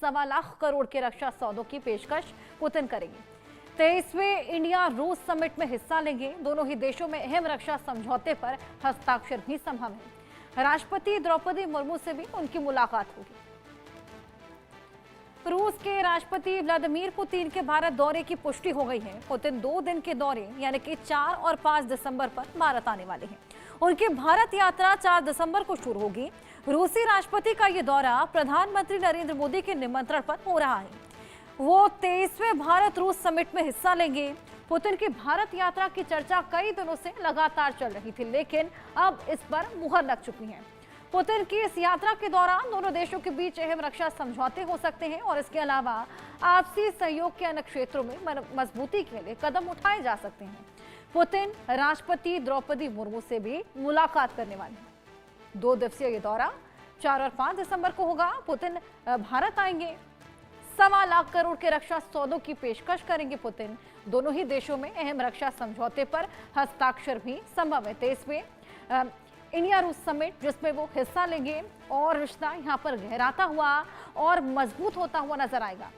1.25 लाख करोड़ के रक्षा सौदों की पेशकश पुतिन करेंगे। 23वें इंडिया रूस समिट में हिस्सा लेंगे। दोनों ही देशों में अहम रक्षा समझौते पर हस्ताक्षर भी संभव है। राष्ट्रपति द्रौपदी मुर्मू से भी उनकी मुलाकात होगी। रूस के राष्ट्रपति व्लादिमीर पुतिन के भारत दौरे की पुष्टि हो गई है। पुतिन 2 दिन के दौरे यानी कि 4 और 5 दिसंबर पर भारत आने वाले हैं। उनकी भारत यात्रा 4 दिसंबर को शुरू होगी। रूसी राष्ट्रपति का यह दौरा प्रधानमंत्री नरेंद्र मोदी के निमंत्रण पर हो रहा है। वो 23वें भारत रूस समिट में हिस्सा लेंगे। पुतिन की भारत यात्रा की चर्चा कई दिनों से लगातार चल रही थी, लेकिन अब इस पर मुहर लग चुकी है। पुतिन की इस यात्रा के दौरान दोनों देशों के बीच अहम रक्षा समझौते हो सकते हैं और इसके अलावा आपसी सहयोग के अन्य क्षेत्रों में मजबूती के लिए कदम उठाए जा सकते हैं। पुतिन राष्ट्रपति द्रौपदी मुर्मू से भी मुलाकात करने वाले हैं। 2 दिवसीय ये दौरा 4 और 5 दिसंबर को होगा। पुतिन भारत आएंगे। 1.25 लाख करोड़ के रक्षा सौदों की पेशकश करेंगे पुतिन। दोनों ही देशों में अहम रक्षा समझौते पर हस्ताक्षर भी संभव है। 23वें इंडिया रूस समिट जिसमें वो हिस्सा लेंगे और रिश्ता यहां पर गहराता हुआ और मजबूत होता हुआ नजर आएगा।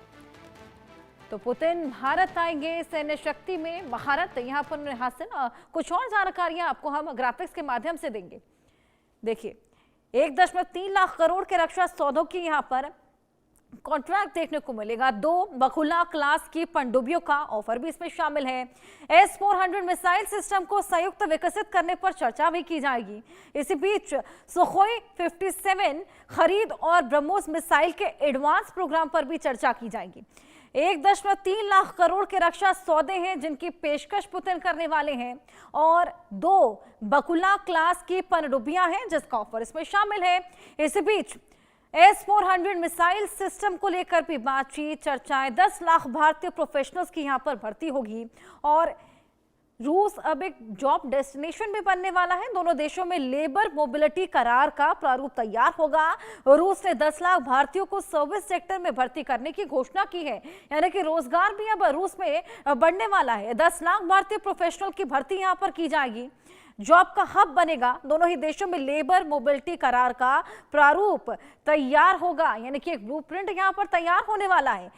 तो पुतिन भारत आएंगे। सैन्य शक्ति में महारत यहां पर हासिल कुछ और जानकारियां आपको हम ग्राफिक्स के माध्यम से देंगे। देखिए 1.3 लाख करोड़ के रक्षा सौदों की यहां पर कॉन्ट्रैक्ट देखने को मिलेगा। 2 बकुला क्लास की पनडुब्बियों का ऑफर भी इसमें शामिल है। S-400 मिसाइल सिस्टम को संयुक्त विकसित करने पर चर्चा भी की जाएगी। इसी बीच सुखोई 57 खरीद और ब्रह्मोस मिसाइल के एडवांस प्रोग्राम पर भी चर्चा की जाएगी। 1.3 लाख करोड़ के रक्षा सौदे हैं जिनकी पेशकश पुतिन करने वाले हैं और 2 बकुला क्लास की पनडुब्बियां हैं जिसका ऑफर इसमें शामिल है। इसी बीच S-400 मिसाइल सिस्टम को लेकर भी बातचीत चर्चाएं। 10 लाख भारतीय प्रोफेशनल्स की यहां पर भर्ती होगी और रूस अब एक जॉब डेस्टिनेशन भी बनने वाला है। दोनों देशों में लेबर मोबिलिटी करार का प्रारूप तैयार होगा। रूस ने 10 लाख भारतीयों को सर्विस सेक्टर में भर्ती करने की घोषणा की है, यानी कि रोजगार भी अब रूस में बढ़ने वाला है। 10 लाख भारतीय प्रोफेशनल की भर्ती यहां पर की जाएगी। जॉब का हब बनेगा। दोनों ही देशों में लेबर मोबिलिटी करार का प्रारूप तैयार होगा, यानी कि एक ब्लूप्रिंट यहां पर तैयार होने वाला है।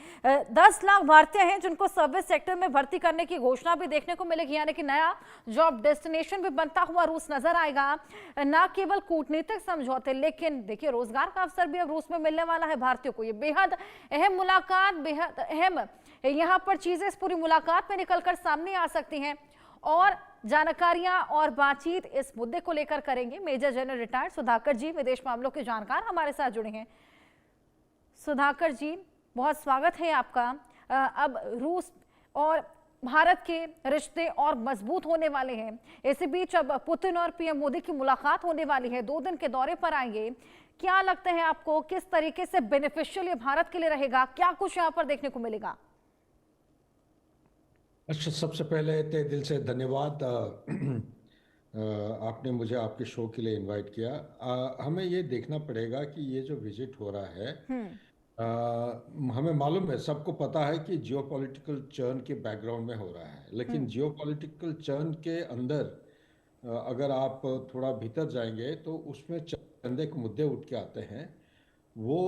10 लाख भारतीय हैं जिनको सर्विस सेक्टर में भर्ती करने की घोषणा भी देखने को मिलेगी, यानी कि नया जॉब डेस्टिनेशन भी बनता हुआ रूस नजर आएगा। न केवल कूटनीतिक समझौते, लेकिन देखिए रोजगार का अवसर भी अब रूस में मिलने वाला है भारतीयों को। ये बेहद अहम मुलाकात, बेहद अहम यहाँ पर चीजें इस पूरी मुलाकात में निकलकर सामने आ सकती हैं और जानकारियां और बातचीत इस मुद्दे को लेकर करेंगे। मेजर जनरल रिटायर्ड सुधाकर जी, विदेश मामलों के जानकार, हमारे साथ जुड़े हैं। सुधाकर जी, बहुत स्वागत है आपका। अब रूस और भारत के रिश्ते और मजबूत होने वाले हैं। इसी बीच अब पुतिन और पीएम मोदी की मुलाकात होने वाली है। 2 दिन के दौरे पर आएंगे। क्या लगता है आपको, किस तरीके से बेनिफिशियल ये भारत के लिए रहेगा? क्या कुछ यहाँ पर देखने को मिलेगा? अच्छा, सबसे पहले ते दिल से धन्यवाद। आपने मुझे आपके शो के लिए इनवाइट किया। हमें ये देखना पड़ेगा कि ये जो विजिट हो रहा है, हमें मालूम है, सबको पता है कि जियोपॉलिटिकल चर्न के बैकग्राउंड में हो रहा है, लेकिन जियोपॉलिटिकल चर्न के अंदर अगर आप थोड़ा भीतर जाएंगे तो उसमें चंद एक मुद्दे उठ के आते हैं। वो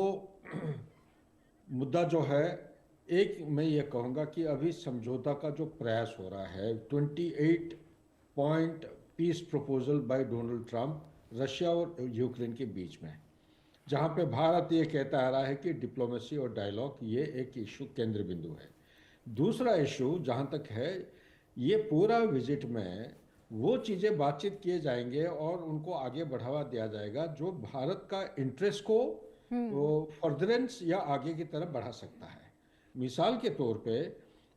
मुद्दा जो है, एक मैं ये कहूँगा कि अभी समझौता का जो प्रयास हो रहा है, 28 point peace proposal by Donald Trump Russia और यूक्रेन के बीच में, जहाँ पे भारत ये कहता आ रहा है कि डिप्लोमेसी और डायलॉग ये एक इशू केंद्र बिंदु है। दूसरा इशू जहाँ तक है, ये पूरा विजिट में वो चीज़ें बातचीत किए जाएंगे और उनको आगे बढ़ावा दिया जाएगा जो भारत का इंटरेस्ट को फर्दरेंस या आगे की तरफ बढ़ा सकता है। मिसाल के तौर पे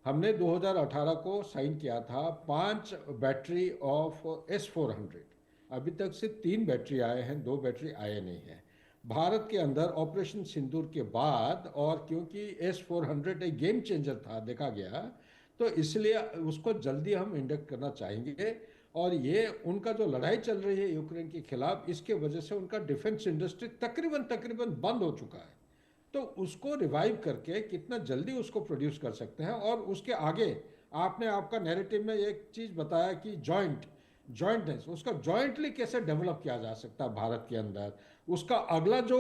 हमने 2018 को साइन किया था 5 बैटरी ऑफ S-400। अभी तक से 3 बैटरी आए हैं, 2 बैटरी आए नहीं हैं भारत के अंदर ऑपरेशन सिंदूर के बाद। और क्योंकि S-400 एक गेम चेंजर था, देखा गया, तो इसलिए उसको जल्दी हम इंडक्ट करना चाहेंगे। और ये उनका जो लड़ाई चल रही है यूक्रेन के खिलाफ, इसके वजह से उनका डिफेंस इंडस्ट्री तकरीबन बंद हो चुका है। तो उसको रिवाइव करके कितना जल्दी उसको प्रोड्यूस कर सकते हैं। और उसके आगे आपने आपका नैरेटिव में एक चीज़ बताया कि जॉइंट जॉइंटनेस, उसका जॉइंटली कैसे डेवलप किया जा सकता है भारत के अंदर। उसका अगला जो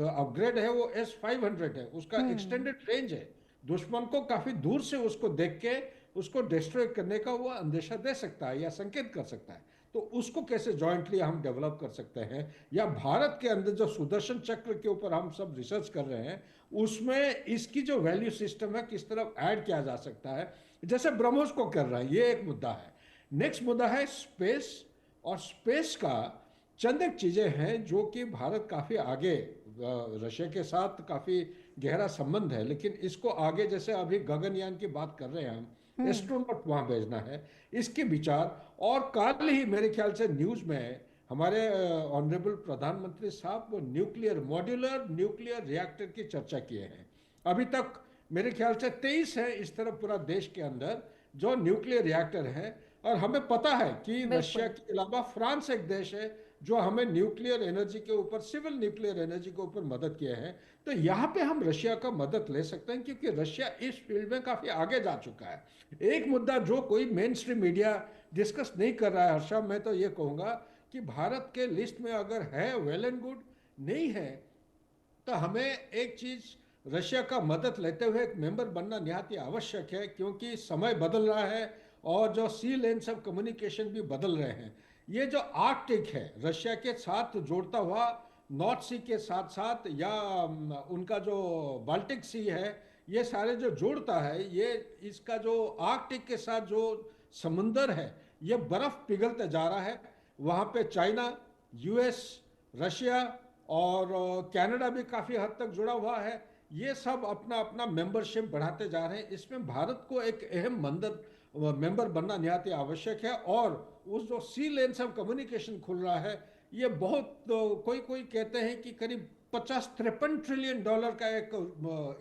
अपग्रेड है वो S-500 है, उसका एक्सटेंडेड रेंज है, दुश्मन को काफी दूर से उसको देख के उसको डिस्ट्रॉय करने का वो अंदेशा दे सकता है या संकेत कर सकता है। तो उसको कैसे जॉइंटली हम डेवलप कर सकते हैं, या भारत के अंदर जो सुदर्शन चक्र के ऊपर हम सब रिसर्च कर रहे हैं उसमें इसकी जो वैल्यू सिस्टम है किस तरफ ऐड किया जा सकता है, जैसे ब्रह्मोस को कर रहा है, ये एक मुद्दा है। नेक्स्ट मुद्दा है स्पेस, और स्पेस का चंद एक चीजें हैं जो कि भारत काफी आगे, रशिया के साथ काफी गहरा संबंध है, लेकिन इसको आगे, जैसे अभी गगनयान की बात कर रहे हैं हम, एस्ट्रोनॉट वहां भेजना है, इसके विचार। और कल ही मेरे ख्याल से न्यूज में हमारे ऑनरेबल प्रधानमंत्री साहब वो न्यूक्लियर, मॉड्यूलर न्यूक्लियर रिएक्टर की चर्चा किए हैं। अभी तक मेरे ख्याल से 23 है इस तरह पूरा देश के अंदर जो न्यूक्लियर रिएक्टर है। और हमें पता है कि रशिया के अलावा फ्रांस एक देश है जो हमें न्यूक्लियर एनर्जी के ऊपर, सिविल न्यूक्लियर एनर्जी के ऊपर मदद किए हैं। तो यहाँ पे हम रशिया का मदद ले सकते हैं क्योंकि रशिया इस फील्ड में काफी आगे जा चुका है। एक मुद्दा जो कोई मेन स्ट्रीम मीडिया डिस्कस नहीं कर रहा है हर्षा, मैं तो ये कहूंगा कि भारत के लिस्ट में अगर है वेल एंड गुड, नहीं है तो हमें एक चीज रशिया का मदद लेते हुए एक मेंबर बनना निहायत ही आवश्यक है, क्योंकि समय बदल रहा है और जो सी लेन्स ऑफ कम्युनिकेशन भी बदल रहे हैं। ये जो आर्कटिक है रशिया के साथ जोड़ता हुआ, नॉर्थ सी के साथ साथ, या उनका जो बाल्टिक सी है, ये सारे जो जोड़ता है, ये इसका जो आर्कटिक के साथ जो समुंदर है, ये बर्फ पिघलते जा रहा है। वहाँ पे चाइना, यूएस, रशिया और कनाडा भी काफ़ी हद तक जुड़ा हुआ है। ये सब अपना अपना मेंबरशिप बढ़ाते जा रहे हैं। इसमें भारत को एक अहम मेंबर बनना निहायत आवश्यक है। और उस जो सी लेन्स ऑफ कम्युनिकेशन खुल रहा है, ये बहुत कोई कोई कहते हैं कि करीब 50-53 ट्रिलियन डॉलर का एक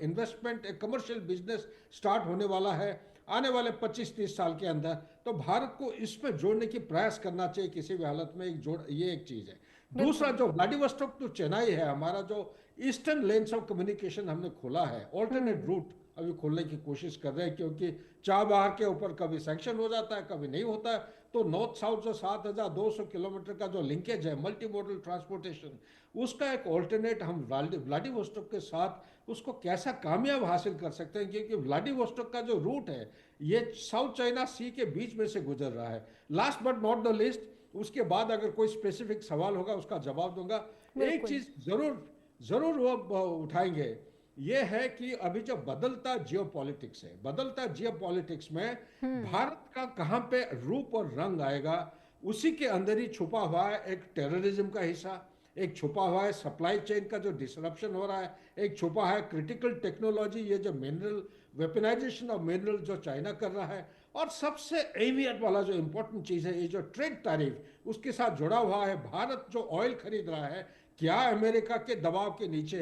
इन्वेस्टमेंट, एक कमर्शियल बिजनेस स्टार्ट होने वाला है आने वाले 25-30 साल के अंदर। तो भारत को इसमें जोड़ने की प्रयास करना चाहिए किसी भी हालत में, ये एक चीज है। दूसरा जो व्लादिवोस्टोक टू चेन्नई है, हमारा जो ईस्टर्न लेन्स ऑफ कम्युनिकेशन हमने खोला है, ऑल्टरनेट रूट अभी खोलने की कोशिश कर रहे हैं, क्योंकि चाबहार के ऊपर कभी सैंक्शन हो जाता है, कभी नहीं होता है। तो नॉर्थ साउथ जो 7200 किलोमीटर का जो लिंकेज है, मल्टी मॉडल ट्रांसपोर्टेशन, उसका एक ऑल्टरनेट हम व्लादिवोस्टोक के साथ उसको कैसा कामयाब हासिल कर सकते हैं, क्योंकि व्लादिवोस्टोक का जो रूट है ये साउथ चाइना सी के बीच में से गुजर रहा है। Last but not the list, उसके बाद अगर कोई स्पेसिफिक सवाल होगा उसका जवाब दूंगा। एक चीज जरूर जरूर वो उठाएंगे, ये है कि अभी जो बदलता जियोपॉलिटिक्स है, बदलता जियोपॉलिटिक्स में भारत का कहां पे रूप और रंग आएगा, उसी के अंदर ही छुपा हुआ है एक टेररिज्म का हिस्सा, एक छुपा हुआ है सप्लाई चेन का जो डिसरप्शन हो रहा है, एक छुपा है क्रिटिकल टेक्नोलॉजी, ये जो मिनरल वेपनाइजेशन ऑफ मिनरल जो चाइना कर रहा है, और सबसे अहमियत वाला जो इंपॉर्टेंट चीज है, ये जो ट्रेड टैरिफ उसके साथ जुड़ा हुआ है। भारत जो ऑयल खरीद रहा है, क्या अमेरिका के दबाव के नीचे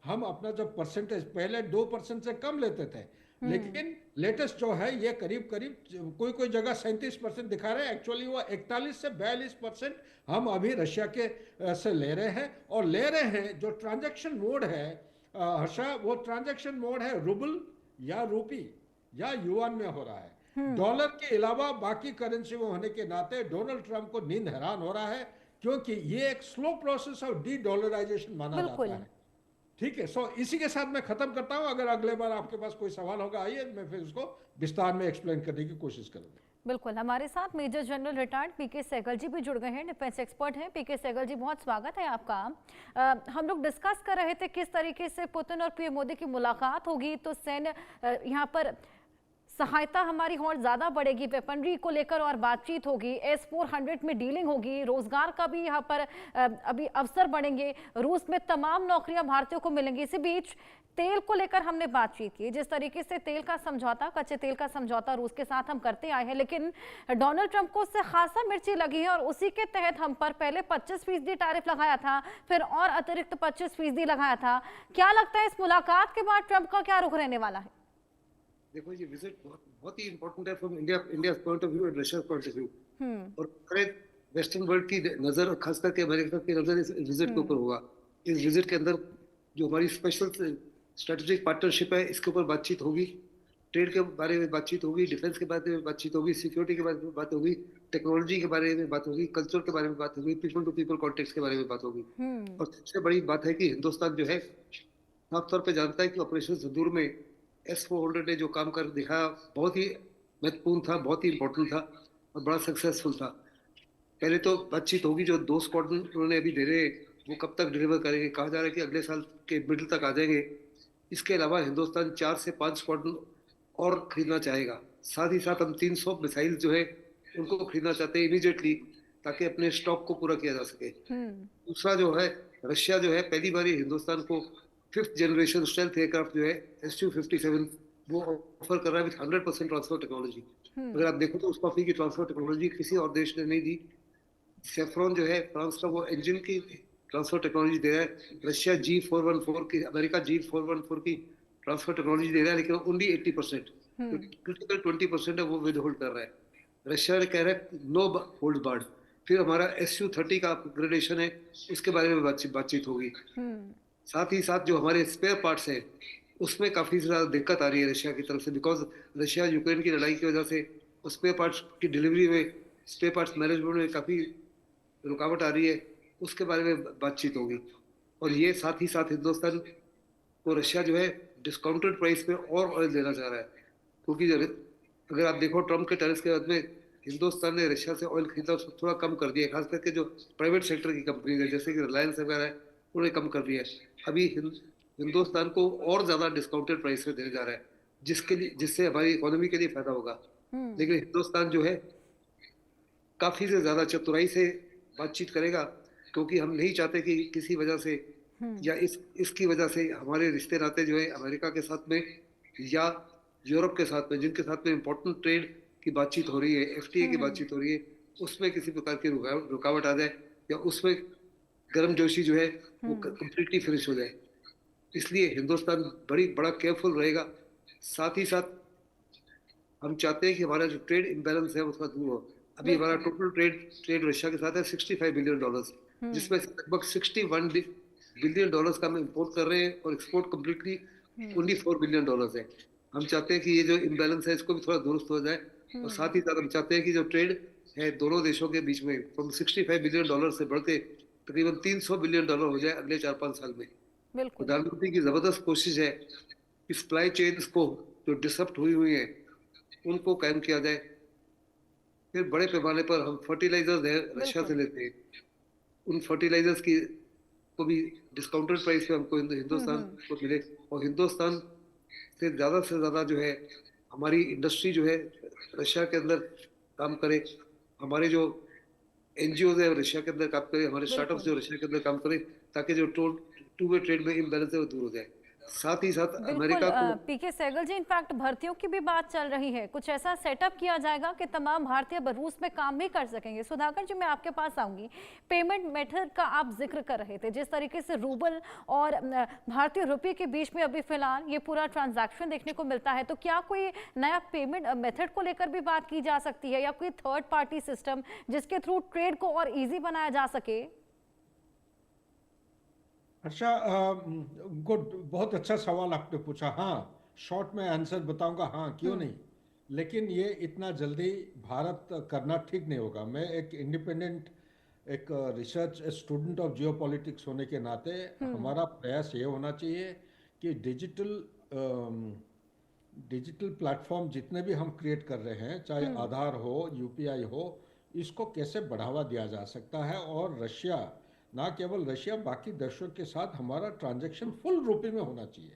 हम अपना जो परसेंटेज पहले 2% से कम लेते थे, लेकिन लेटेस्ट जो है ये करीब करीब कोई कोई जगह 37% दिखा रहे हैं, एक्चुअली वो 41 से 42% हम अभी रशिया के से ले रहे हैं। और ले रहे हैं जो ट्रांजैक्शन मोड है हर्षा, वो ट्रांजैक्शन मोड है रूबल या रूपी या युआन में हो रहा है। डॉलर के अलावा बाकी करेंसी में होने के नाते डोनाल्ड ट्रंप को नींद हैरान हो रहा है, क्योंकि ये एक slow process of de dollarisation माना जाता है। ठीक है, सो इसी के साथ मैं खत्म करता हूं। अगर अगले बार आपके पास कोई सवाल होगा आइए, मैं फिर उसको विस्तार में एक्सप्लेन करने की कोशिश करूंगा। बिल्कुल, हमारे साथ मेजर जनरल रिटायर्ड पीके सहगल जी भी जुड़ गए हैं, डिफेंस एक्सपर्ट हैं। पीके सहगल जी, बहुत स्वागत है आपका। हम लोग डिस्कस कर रहे थे किस तरीके से पुतिन और पीएम मोदी की मुलाकात होगी तो सैन्य यहाँ पर सहायता हमारी और ज़्यादा बढ़ेगी, वेपनरी को लेकर और बातचीत होगी, S-400 में डीलिंग होगी, रोजगार का भी यहाँ पर अभी अवसर बढ़ेंगे, रूस में तमाम नौकरियां भारतीयों को मिलेंगी। इसी बीच तेल को लेकर हमने बातचीत की, जिस तरीके से तेल का समझौता, कच्चे तेल का समझौता रूस के साथ हम करते आए हैं, लेकिन डोनाल्ड ट्रंप को उससे खासा मिर्ची लगी है और उसी के तहत हम पर पहले 25% टैरिफ लगाया था, फिर और अतिरिक्त 25% लगाया था। क्या लगता है इस मुलाकात के बाद ट्रंप का क्या रुख रहने वाला है? देखो, ये विजिट बहुत ही इंपॉर्टेंट है from India point of view और रशिया पॉइंट ऑफ व्यू। और पूरे वेस्टर्न वर्ल्ड की नजर, खास करके अमेरिका की नजर इस विजिट के ऊपर होगा। इस विजिट के अंदर जो हमारी स्पेशल स्ट्रेटेजिक पार्टनरशिप है, इसके ऊपर बातचीत होगी। ट्रेड के बारे में बातचीत होगी, डिफेंस के बारे में बातचीत होगी, सिक्योरिटी के बारे में बात होगी, टेक्नोलॉजी के बारे में बात होगी, कल्चर के बारे में बात होगी, पीपल टू पीपल कॉन्टेक्ट के बारे में बात होगी। और सबसे बड़ी बात है कि हिंदुस्तान जो है साफ तौर पे जानता है कि ऑपरेशन सिंदूर में S-400 ने जो काम कर दिखाया बहुत ही महत्वपूर्ण था, बहुत ही इंपॉर्टेंट था और बड़ा सक्सेसफुल था। पहले तो बातचीत होगी, जो 2 स्क्वाड्रन उन्होंने अभी दे रहे वो कब तक डिलीवर करेंगे, कहा जा रहा है कि अगले साल के मिडिल तक आ जाएंगे। इसके अलावा हिंदुस्तान 4 से 5 स्क्वाड्रन और खरीदना चाहेगा। साथ ही साथ हम 300 मिसाइल जो है उनको खरीदना चाहते हैं इमीडिएटली, ताकि अपने स्टॉक को पूरा किया जा सके। दूसरा जो है, रशिया जो है पहली बार हिंदुस्तान को 5th जनरेशन स्टेल्थ एयरक्राफ्ट जो है Su-57 वो ऑफर कर रहा है विद 100% ट्रांसफर टेक्नोलॉजी। अगर आप देखो तो उस कॉफी की ट्रांसफर टेक्नोलॉजी किसी और देश ने नहीं दी। सेफ्रॉन जो है फ्रांस का, वो इंजन की ट्रांसफर टेक्नोलॉजी दे रहा है। रशिया G414 की, अमेरिका G414 की ट्रांसफर टेक्नोलॉजी दे रहा है, लेकिन ओनली 80%, क्रिटिकल 20% है वो विद होल्ड कर रहा है। रशिया ने कह रहा है नो होल्ड बार्ड। फिर हमारा Su-30 का अपग्रेडेशन है, उसके बारे में बातचीत होगी। साथ ही साथ जो हमारे स्पेयर पार्ट्स हैं उसमें काफी ज्यादा दिक्कत आ रही है रशिया की तरफ से, बिकॉज रशिया यूक्रेन की लड़ाई की वजह से स्पेयर पार्ट्स की डिलीवरी में, स्पेयर पार्ट्स मैनेजमेंट में काफी रुकावट आ रही है, उसके बारे में बातचीत होगी। और ये साथ ही साथ हिंदुस्तान को रशिया जो है डिस्काउंटेड प्राइस पे और ऑयल देना चाह रहा है, क्योंकि अगर आप देखो ट्रम्प के टैरिफ के बाद में हिंदुस्तान ने रशिया से ऑयल खरीदना थोड़ा कम कर दिया है, खास करके जो प्राइवेट सेक्टर की कंपनी है जैसे कि रिलायंस वगैरह है उन्होंने कम कर दिया है। अभी हिंदुस्तान को और ज्यादा डिस्काउंटेड प्राइस पे देने जा रहा है, जिससे हमारी इकोनॉमी के लिए फायदा होगा। लेकिन हिंदुस्तान जो है काफी से ज्यादा चतुराई से बातचीत करेगा, क्योंकि हम नहीं चाहते कि किसी वजह से या इसकी वजह से हमारे रिश्ते नाते जो है अमेरिका के साथ में या यूरोप के साथ में, जिनके साथ में इम्पोर्टेंट ट्रेड की बातचीत हो रही है, FTA की बातचीत हो रही है, उसमें किसी प्रकार की रुकावट आ जाए या उसमें गर्मजोशी जो है वो कंप्लीटली फिनिश हो जाए। इसलिए हिंदुस्तान बड़ा केयरफुल रहेगा। साथ ही साथ हम चाहते हैं कि हमारा जो ट्रेड इम्बैलेंस है उसका दूर हो। अभी हमारा टोटल ट्रेड रशिया के साथ है $65 बिलियन, जिसमें से लगभग $61 बिलियन का हम इम्पोर्ट कर रहे हैं और एक्सपोर्ट कम्प्लीटली ओनली $4 बिलियन है। हम चाहते हैं कि ये जो इम्बैलेंस है इसको भी थोड़ा दुरुस्त हो जाए। और साथ ही साथ हम चाहते हैं कि जो ट्रेड है दोनों देशों के बीच में फ्रॉम $65 बिलियन से बढ़ के तकरीबन $300 बिलियन हो जाए अगले 4-5 साल में। प्रधानमंत्री की जबरदस्त कोशिश है कि सप्लाई चेन्स को जो डिसरप्ट हुई है उनको कायम किया जाए। फिर बड़े पैमाने पर हम फर्टिलाइजर्स है रशिया से लेते हैं, उन फर्टिलाइजर्स की को भी डिस्काउंटेड प्राइस पे हमको हिंदुस्तान को मिले, और हिंदुस्तान से ज्यादा जो है हमारी इंडस्ट्री जो है रशिया के अंदर काम करे, हमारे जो NGOs है रशिया के अंदर काम करे, हमारे स्टार्टअप्स जो रशिया के अंदर काम करे, ताकि जो टू वे ट्रेड में इम्बैलेंस है वो दूर हो जाए। साथ ही साथ अमेरिका को पीके सहगल जी, इनफैक्ट भर्तियों की भी बात चल रही है, कुछ ऐसा सेटअप किया जाएगा कि तमाम भारतीय रूस में काम भी कर सकेंगे। सुधाकर जी, मैं आपके पास आऊंगी। पेमेंट मेथड का आप जिक्र कर रहे थे, जिस तरीके से रूबल और भारतीय रुपये के बीच में अभी फिलहाल ये पूरा ट्रांजैक्शन देखने को मिलता है, तो क्या कोई नया पेमेंट मेथड को लेकर भी बात की जा सकती है या कोई थर्ड पार्टी सिस्टम जिसके थ्रू ट्रेड को और ईजी बनाया जा सके? अच्छा, गुड, बहुत अच्छा सवाल आपने पूछा। हाँ, शॉर्ट में आंसर बताऊंगा, हाँ क्यों नहीं। लेकिन ये इतना जल्दी भारत करना ठीक नहीं होगा। मैं एक इंडिपेंडेंट, एक रिसर्च स्टूडेंट ऑफ जियोपॉलिटिक्स होने के नाते हमारा प्रयास ये होना चाहिए कि डिजिटल प्लेटफॉर्म जितने भी हम क्रिएट कर रहे हैं, चाहे आधार हो, UPI हो, इसको कैसे बढ़ावा दिया जा सकता है। और रशिया, ना केवल रशिया, बाकी देशों के साथ हमारा ट्रांजैक्शन फुल रुपये में होना चाहिए।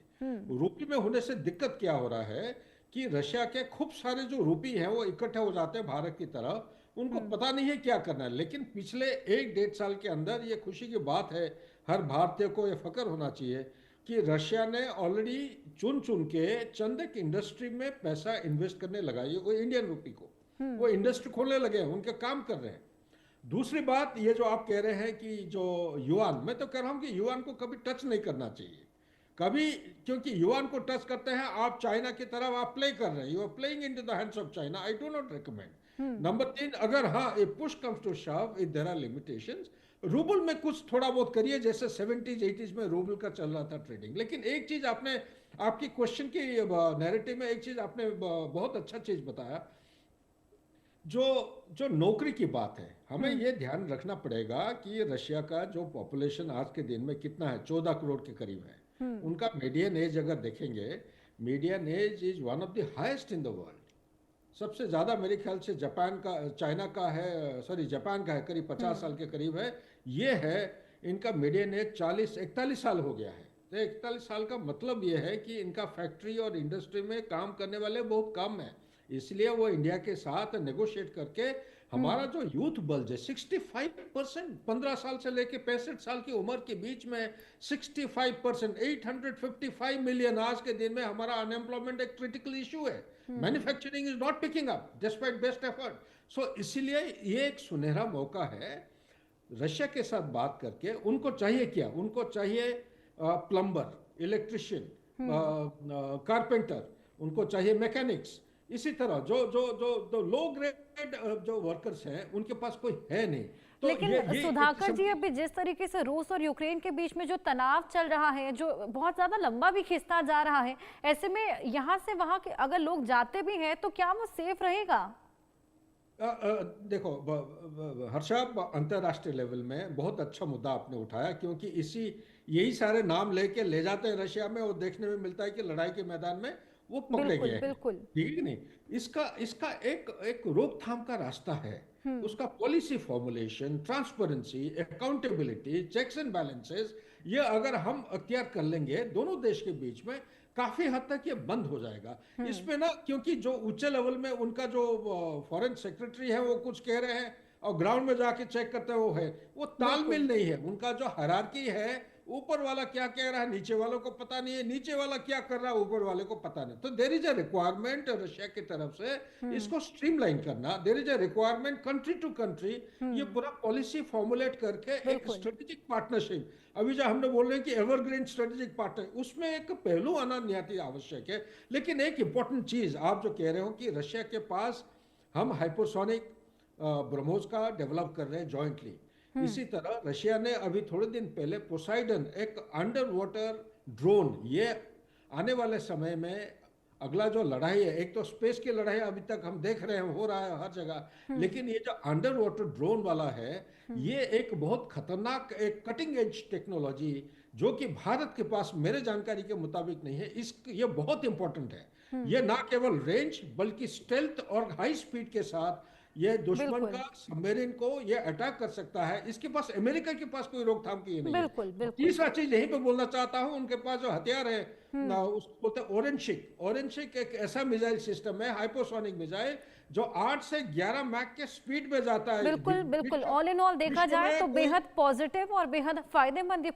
रुपये में होने से दिक्कत क्या हो रहा है कि रशिया के खूब सारे जो रुपये हैं वो इकट्ठे हो जाते हैं भारत की तरफ, उनको पता नहीं है क्या करना है। लेकिन पिछले 1-1.5 साल के अंदर ये खुशी की बात है, हर भारतीय को ये फक्र होना चाहिए कि रशिया ने ऑलरेडी चुन के चंद एक इंडस्ट्री में पैसा इन्वेस्ट करने लगाई, वो इंडियन रुपये को वो इंडस्ट्री खोलने लगे हैं, उनके काम कर रहे हैं। दूसरी बात, ये जो आप कह रहे हैं कि जो युआन, मैं तो कह रहा हूं कि युआन को कभी टच नहीं करना चाहिए कभी, क्योंकि युआन को टच करते हैं आप चाइना की तरफ आप प्ले कर रहे हैं, you are playing into the hands of China. I do not recommend. Number 3, अगर हाँ, a push comes to shove, if there are limitations, ruble में कुछ थोड़ा बहुत करिए, जैसे 70s 80s में रूबल का चल रहा था ट्रेडिंग। लेकिन एक चीज आपने, आपकी क्वेश्चन की नैरेटिव में एक चीज आपने बहुत अच्छा चीज बताया, जो जो नौकरी की बात है, हमें ये ध्यान रखना पड़ेगा कि रशिया का जो पॉपुलेशन आज के दिन में कितना है, 14 करोड़ के करीब है। उनका मीडियन एज अगर देखेंगे, median age is one of the highest in the world. सबसे ज़्यादा मेरे ख्याल से जापान का, चाइना का है, सॉरी जापान का है, करीब 50 साल के करीब है। ये है इनका मीडियन एज 40-41 साल हो गया है। तो 41 साल का मतलब ये है कि इनका फैक्ट्री और इंडस्ट्री में काम करने वाले बहुत कम हैं। इसलिए वो इंडिया के साथ नेगोशिएट करके हमारा जो यूथ बल्ज है 65%, 15 साल से लेके 65 साल की उम्र के बीच में 65%, 855 मिलियन आज के दिन में हमारा अनएम्प्लॉयमेंट एक क्रिटिकल इशू है। Manufacturing is not picking up despite best effort. So इसीलिए ये एक सुनहरा मौका है रशिया के साथ बात करके। उनको चाहिए क्या? उनको चाहिए प्लम्बर, इलेक्ट्रिशियन, कारपेंटर, उनको चाहिए मैकेनिक्स। इसी तरह जो जो जो जो लो ग्रेड जो वर्कर्स हैं उनके पास कोई है नहीं। तो लेकिन सुधाकर जी, अभी जिस तरीके से रूस और यूक्रेन के बीच में जो तनाव चल रहा है, जो बहुत ज्यादा लंबा भी खिंचता जा रहा है, ऐसे में यहाँ से वहां के अगर लोग जाते भी हैं तो क्या वो सेफ रहेगा? देखो हर्षा, अंतर्राष्ट्रीय लेवल में बहुत अच्छा मुद्दा आपने उठाया, क्योंकि यही सारे नाम लेके ले जाते हैं रशिया में और देखने में मिलता है कि लड़ाई के मैदान में वो पकड़े गए हैं। बिल्कुल। ठीक है कि नहीं? इसका एक रोकथाम का रास्ता है। उसका policy formulation, transparency, accountability, checks and balances, ये अगर हम अख्तियार कर लेंगे दोनों देश के बीच में, काफी हद तक ये बंद हो जाएगा। इसमें ना, क्योंकि जो ऊंचे लेवल में उनका जो फॉरेन सेक्रेटरी है वो कुछ कह रहे हैं और ग्राउंड में जाके चेक करते हैं वो तालमेल नहीं है। उनका जो हायरार्की है, ऊपर वाला क्या कह रहा है नीचे वालों को पता नहीं है, नीचे वाला क्या कर रहा है ऊपर वाले को पता नहीं। तो there is a requirement Russia की तरफ से इसको स्ट्रीमलाइन करना। There is a requirement country to country ये पूरा पॉलिसी फॉर्मुलेट करके एक स्ट्रेटेजिक पार्टनरशिप, अभी जो हमने बोल रहे हैं कि एवरग्रीन स्ट्रेटेजिक पार्टनर, उसमें एक पहलू आना निहायत आवश्यक है। लेकिन एक इंपॉर्टेंट चीज आप जो कह रहे हो कि रशिया के पास हम हाइपरसोनिक ब्रह्मोस का डेवलप कर रहे हैं जॉइंटली, इसी तरह रशिया ने अभी थोड़े दिन पहले पोसाइडन, एक अंडर वाटर ड्रोन, ये आने वाले समय में अगला जो लड़ाई है, एक तो स्पेस की लड़ाई अभी तक हम देख रहे हैं हो रहा है हर जगह, लेकिन ये जो अंडर वाटर ड्रोन वाला है ये एक बहुत खतरनाक, एक कटिंग एज टेक्नोलॉजी जो कि भारत के पास मेरे जानकारी के मुताबिक नहीं है। ये बहुत इंपॉर्टेंट है। ये ना केवल रेंज बल्कि स्टेल्थ और हाई स्पीड के साथ ये दुश्मन का सबमरीन को ये अटैक कर सकता है। इसके पास, अमेरिका के पास कोई रोकथाम की नहीं है। तीसरा चीज यहीं पे बोलना चाहता हूं, उनके पास जो हथियार है ना, उसको बोलते हैं ओरेनशिक। ओरेनशिक एक ऐसा मिसाइल सिस्टम है, हाइपोसोनिक मिसाइल, जो 8 से 11 मैक के स्पीड में जाता है। बिल्कुल। ऑल इन ऑल देखा जाए तो बेहद पॉजिटिव और बेहद फायदेमंद